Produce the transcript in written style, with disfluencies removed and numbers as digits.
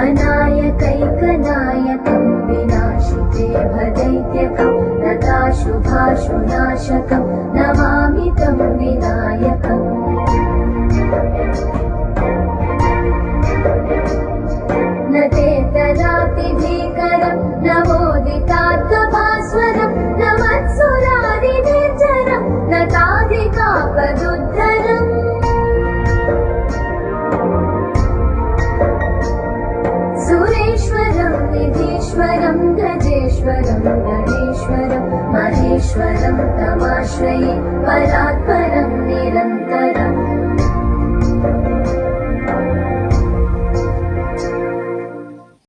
अनायकैकनायकं विनाशिते भदैत्यकं नताशुभाशुनाशकं नमामि तं विनायकम् न ते तरातिभीकरं नवोदितार्थभास्वरं न मत्सुरादिनिर्जरं न ताधिकापदुद्धरम् सुरेश्वरं निधीश्वरं गजेश्वरं गणेश्वरं महेश्वरं तमाश्रये परात्परं निरन्तरम्